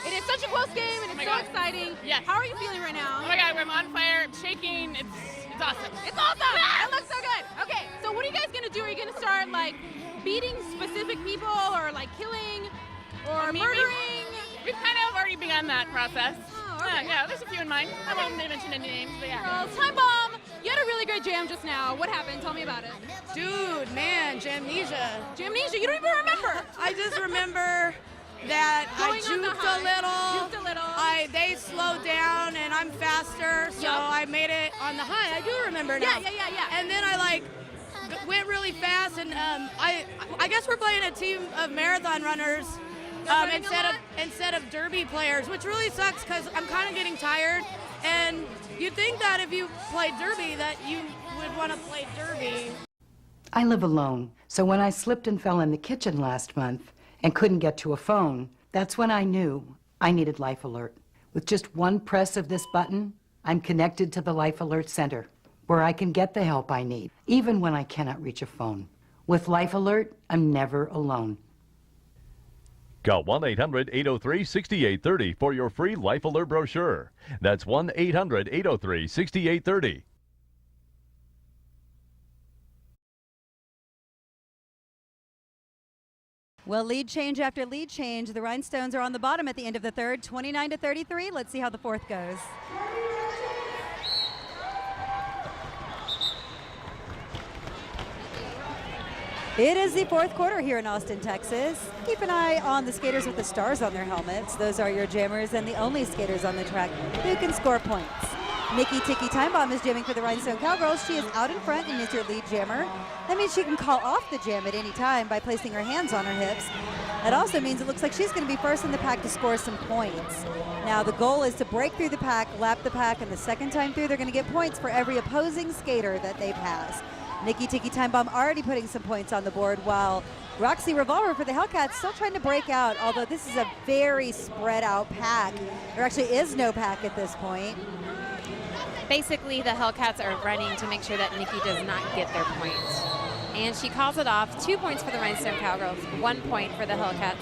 It is such a close game and it's so exciting. Yes. How are you feeling right now? Oh my God, I'm on fire. I'm shaking. It's awesome. It's awesome. It looks so good. Okay, so what are you guys gonna do? Are you gonna start like beating specific people or like killing or murdering? We've kind of already begun that process. Oh, okay. Yeah, there's a few in mind. I won't mention any names, but yeah. Girls, Time Bomb, you had a really great jam just now. What happened? Tell me about it. Dude, man, Jamnesia. Jamnesia, you don't even remember. I just remember that I Going on the juked high. a little. Juked a little. They slowed down and I'm faster, so Yup. I made it on the high. I do remember now. Yeah. And then I went really fast, and I guess we're playing a team of marathon runners instead of derby players, which really sucks because I'm kind of getting tired. And you'd think that if you played derby that you would want to play derby. I live alone, so when I slipped and fell in the kitchen last month and couldn't get to a phone, that's when I knew I needed Life Alert. With just one press of this button, I'm connected to the Life Alert Center, where I can get the help I need, even when I cannot reach a phone. With Life Alert, I'm never alone. Call 1-800-803-6830 for your free Life Alert brochure. That's 1-800-803-6830. Well, lead change after lead change. The Rhinestones are on the bottom at the end of the third, 29-33. Let's see how the fourth goes. It is the fourth quarter here in Austin, Texas. Keep an eye on the skaters with the stars on their helmets. Those are your jammers and the only skaters on the track who can score points. Nikki Tiki Time Bomb is jamming for the Rhinestone Cowgirls. She is out in front and is your lead jammer. That means she can call off the jam at any time by placing her hands on her hips. That also means it looks like she's going to be first in the pack to score some points. Now the goal is to break through the pack, lap the pack, and the second time through they're going to get points for every opposing skater that they pass. Nikki Tiki Time Bomb already putting some points on the board, while Roxy Revolver for the Hellcats still trying to break out, although this is a very spread out pack. There actually is no pack at this point. Basically, the Hellcats are running to make sure that Nikki does not get their point. And she calls it off. 2 points for the Rhinestone Cowgirls, 1 point for the Hellcats.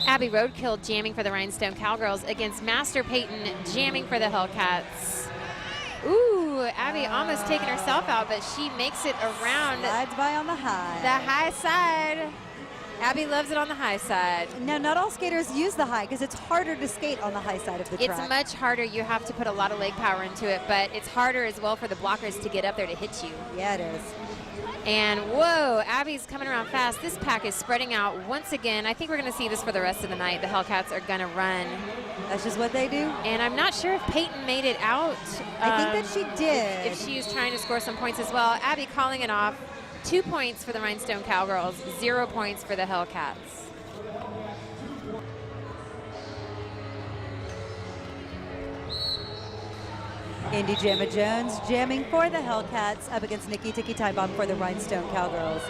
Abby Roadkill jamming for the Rhinestone Cowgirls against Master Peyton jamming for the Hellcats. Ooh, Abby almost taking herself out, but she makes it around. Slides by on the high. The high side. Abby loves it on the high side. Now, not all skaters use the high because it's harder to skate on the high side of the track. It's much harder. You have to put a lot of leg power into it, but it's harder as well for the blockers to get up there to hit you. Yeah, it is. And whoa, Abby's coming around fast. This pack is spreading out once again. I think we're going to see this for the rest of the night. The Hellcats are going to run. That's just what they do. And I'm not sure if Peyton made it out. I think that she did. If she is trying to score some points as well. Abby calling it off. 2 points for the Rhinestone Cowgirls, 0 points for the Hellcats. Indy Jamma Jones jamming for the Hellcats up against Nikki Tiki Time Bomb for the Rhinestone Cowgirls.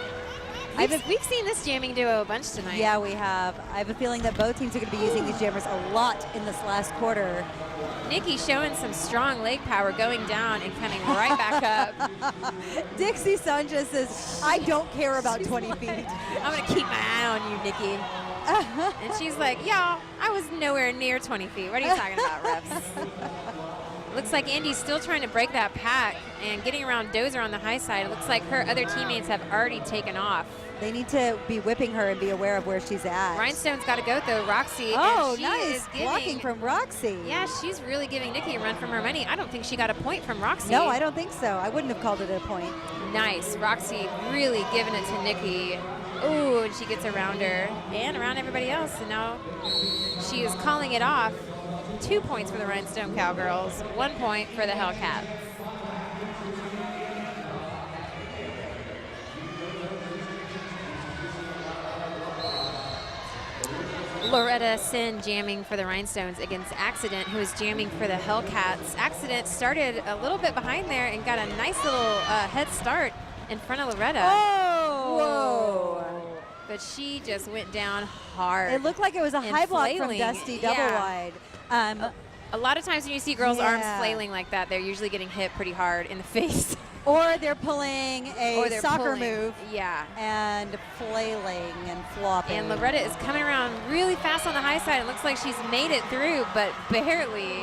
We've seen this jamming duo a bunch tonight. Yeah, we have. I have a feeling that both teams are going to be using these jammers a lot in this last quarter. Nikki showing some strong leg power going down and coming right back up. Dixie Sanchez says, I don't care about 20 feet. I'm going to keep my eye on you, Nikki. And she's like, y'all, I was nowhere near 20 feet. What are you talking about, refs? Looks like Indy's still trying to break that pack and getting around Dozer on the high side. It looks like her other teammates have already taken off. They need to be whipping her and be aware of where she's at. Rhinestone's got to go, though. Roxy. Oh, and she nice is giving, blocking from Roxy. Yeah, she's really giving Nikki a run from her money. I don't think she got a point from Roxy. No, I don't think so. I wouldn't have called it a point. Nice. Roxy really giving it to Nikki. Ooh, and she gets around her and around everybody else. And now she is calling it off. 2 points for the Rhinestone Cowgirls, 1 point for the Hellcats. Loretta Sin jamming for the Rhinestones against Accident, who is jamming for the Hellcats. Accident started a little bit behind there and got a nice little head start in front of Loretta. Oh! Whoa! But she just went down hard. It looked like it was a high block from flailing. Dusty double wide. A lot of times when you see girls' arms flailing like that, they're usually getting hit pretty hard in the face. Or they're pulling a soccer move. Yeah. And flailing and flopping. And Loretta is coming around really fast on the high side. It looks like she's made it through, but barely.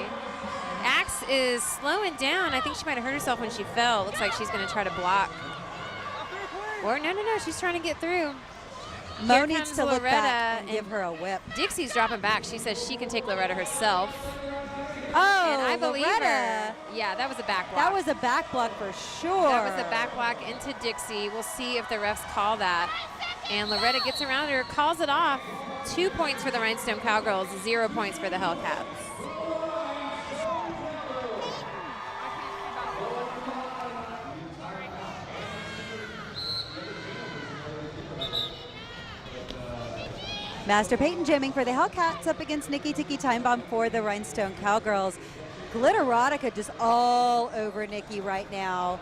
Axe is slowing down. I think she might have hurt herself when she fell. Looks like she's going to try to block. Or no, she's trying to get through. Mo needs to look back and give her a whip. Dixie's dropping back. She says she can take Loretta herself. Oh, and I believe Loretta. her. Yeah, that was a back block. That was a back block for sure. That was a back block into Dixie. We'll see if the refs call that. And Loretta gets around her, calls it off. 2 points for the Rhinestone Cowgirls, 0 points for the Hellcats. Master Peyton jamming for the Hellcats up against Nikki Tiki Time Bomb for the Rhinestone Cowgirls. Glitterotica just all over Nikki right now.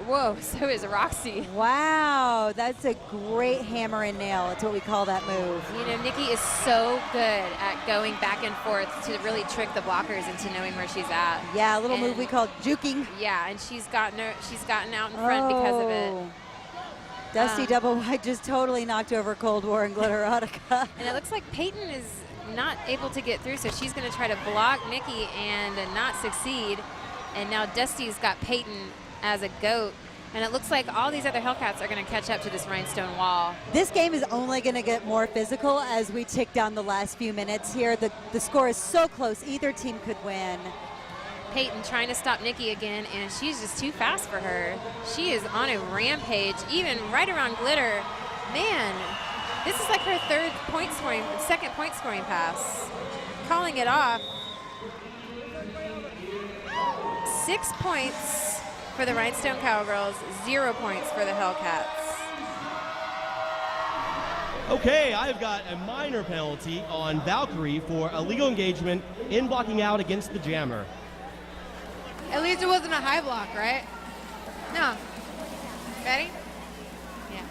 Whoa, so is Roxy. Wow, that's a great hammer and nail. That's what we call that move. You know, Nikki is so good at going back and forth to really trick the blockers into knowing where she's at. Yeah, a little move we call juking. Yeah, and she's gotten out in front because of it. Dusty double wide just totally knocked over Cold War and Glitterotica. And it looks like Peyton is not able to get through, so she's going to try to block Nikki and not succeed. And now Dusty's got Peyton as a goat. And it looks like all these other Hellcats are going to catch up to this Rhinestone wall. This game is only going to get more physical as we tick down the last few minutes here. The score is so close. Either team could win. Peyton trying to stop Nikki again, and she's just too fast for her. She is on a rampage, even right around Glitter. Man, this is like her second point scoring pass. Calling it off. 6 points for the Rhinestone Cowgirls, 0 points for the Hellcats. Okay, I've got a minor penalty on Valkyrie for illegal engagement in blocking out against the jammer. At least it wasn't a high block, right? No. Ready? Yeah.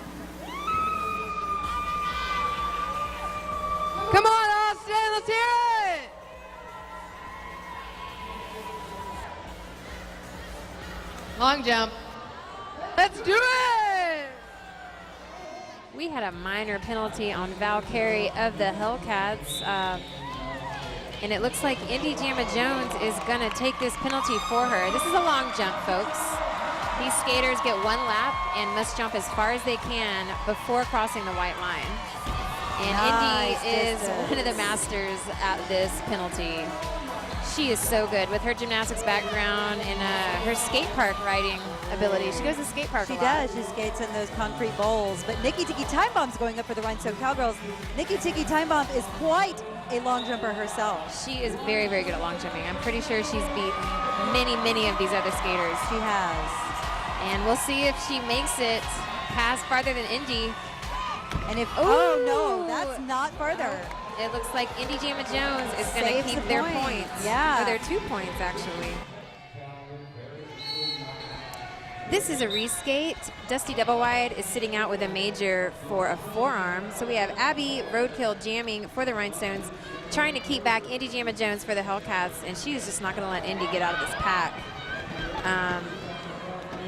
Come on, Austin, let's hear it! Long jump. Let's do it! We had a minor penalty on Valkyrie of the Hellcats. And it looks like Indy Jamma Jones is going to take this penalty for her. This is a long jump, folks. These skaters get 1 lap and must jump as far as they can before crossing the white line. And Nice Indy is distance. one of the masters at this penalty. She is so good with her gymnastics background and her skate park riding ability. She goes to skate park She a lot. does. She skates in those concrete bowls. But Nikki Tiki Time Bomb's going up for the Rhinestone Cowgirls. Nikki Tiki Time Bomb is quite a long jumper herself. She is very, very good at long jumping. I'm pretty sure she's beat many, many of these other skaters. She has. And we'll see if she makes it past farther than Indy. And if, oh no, that's not farther. It looks like Indy Jamma Jones is going to Saves keep the their point. points. Yeah. Or their 2 points, actually. This is a reskate. Dusty Double Wide is sitting out with a major for a forearm. So we have Abby Roadkill jamming for the Rhinestones, trying to keep back Indy Jamma Jones for the Hellcats, and she is just not going to let Indy get out of this pack.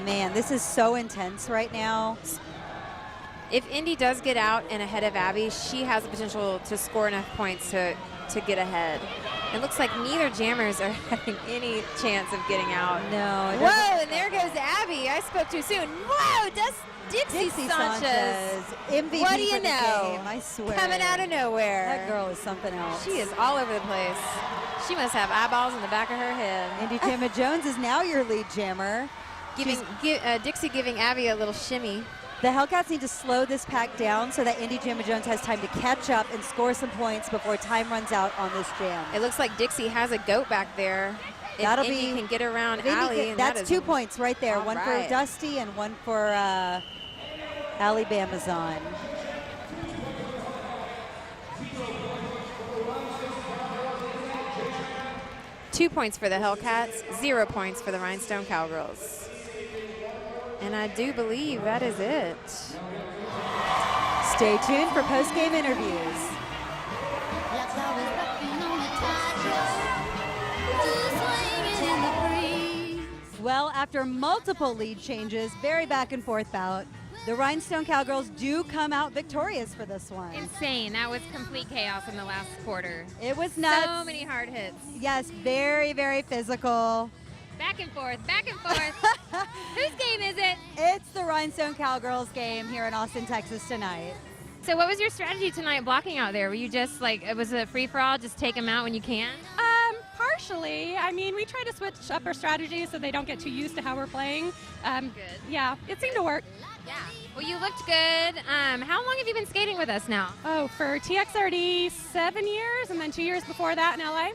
Man, this is so intense right now. If Indy does get out and ahead of Abby, she has the potential to score enough points to get ahead. It looks like neither jammers are having any chance of getting out. No. It Whoa, and there goes Abby. I spoke too soon. Whoa, Dixie Sanchez. MVP What do you for the know? game, I swear. Coming out of nowhere. That girl is something else. She is all over the place. She must have eyeballs in the back of her head. Indy Jamma Jones is now your lead jammer. Dixie giving Abby a little shimmy. The Hellcats need to slow this pack down so that Indy Jamma Jones has time to catch up and score some points before time runs out on this jam. It looks like Dixie has a goat back there. If That'll Indy be can get around if Indy Allie. can- And that's that is 2 points right there. all One right. for Dusty and one for Allie Bamazon. 2 points for the Hellcats, 0 points for the Rhinestone Cowgirls. And I do believe that is it. Stay tuned for post-game interviews. Well, after multiple lead changes, very back and forth bout, the Rhinestone Cowgirls do come out victorious for this one. Insane. That was complete chaos in the last quarter. It was nuts. So many hard hits. Yes, very, very physical. Back and forth, back and forth. Whose game is it? It's the Rhinestone Cowgirls game here in Austin, Texas tonight. So what was your strategy tonight blocking out there? Were you just like, it was a free-for-all, just take them out when you can? Partially. I mean, we try to switch up our strategy so they don't get too used to how we're playing. Good. Yeah, it seemed to work. Yeah. Well, you looked good. How long have you been skating with us now? Oh, for TXRD, 7 years, and then 2 years before that in LA.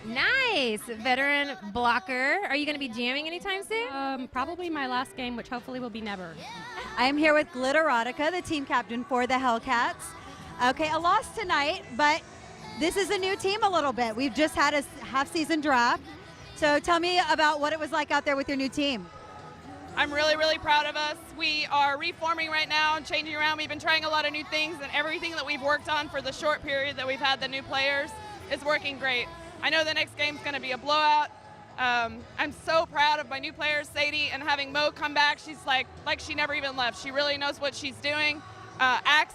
Nice. Veteran blocker. Are you going to be jamming anytime soon? Probably my last game, which hopefully will be never. I am here with Glitterotica, the team captain for the Hellcats. Okay, a loss tonight, but this is a new team a little bit. We've just had a half-season draft. So tell me about what it was like out there with your new team. I'm really, really proud of us. We are reforming right now and changing around. We've been trying a lot of new things, and everything that we've worked on for the short period that we've had the new players is working great. I know the next game's going to be a blowout. I'm so proud of my new players, Sadie, and having Mo come back. She's like she never even left. She really knows what she's doing. Axe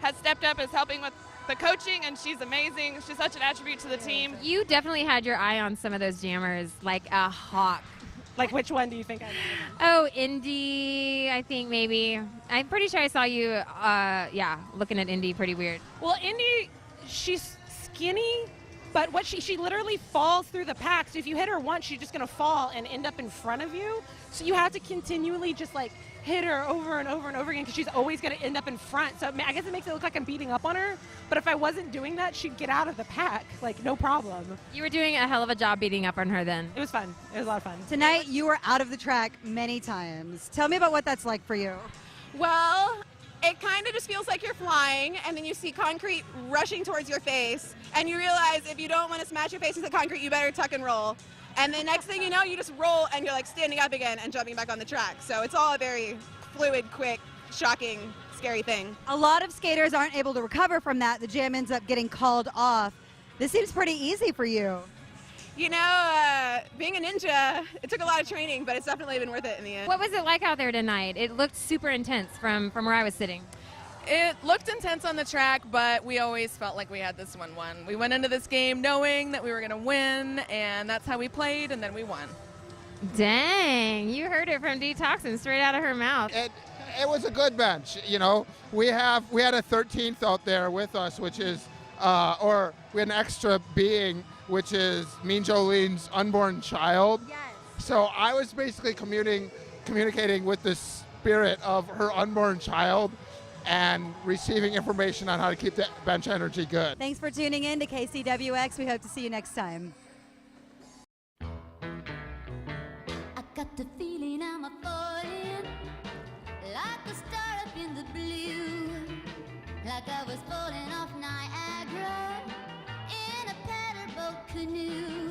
has stepped up as helping with the coaching, and she's amazing. She's such an attribute to the team. You definitely had your eye on some of those jammers like a hawk. Like which one do you think I Oh, Indy, I think maybe. I'm pretty sure I saw you, looking at Indy pretty weird. Well, Indy, she's skinny, but what she literally falls through the pack. So if you hit her once, she's just going to fall and end up in front of you. So you have to continually just like hit her over and over and over again because she's always going to end up in front. So I guess it makes it look like I'm beating up on her. But if I wasn't doing that, she'd get out of the pack, like no problem. You were doing a hell of a job beating up on her then. It was fun. It was a lot of fun. Tonight, you were out of the track many times. Tell me about what that's like for you. Well, it kind of just feels like you're flying, and then you see concrete rushing towards your face, and you realize if you don't want to smash your face into the concrete, you better tuck and roll. And the next thing you know, you just roll, and you're like standing up again and jumping back on the track. So it's all a very fluid, quick, shocking, scary thing. A lot of skaters aren't able to recover from that. The jam ends up getting called off. This seems pretty easy for you. You know, being a ninja, it took a lot of training, but it's definitely been worth it in the end. What was it like out there tonight? It looked super intense from where I was sitting. It looked intense on the track, but we always felt like we had this one won. We went into this game knowing that we were going to win, and that's how we played, and then we won. Dang, you heard it from Detoxin straight out of her mouth. It was a good bench. You know, we had a 13th out there with us, which is, or we had an extra being, which is Mean Jolene's unborn child. Yes. So I was basically communicating with the spirit of her unborn child and receiving information on how to keep the bench energy good. Thanks for tuning in to KCWX. We hope to see you next time. I got the feeling I'm a falling, like a star up in the blue, like I was falling off Niagara in a paddle boat canoe.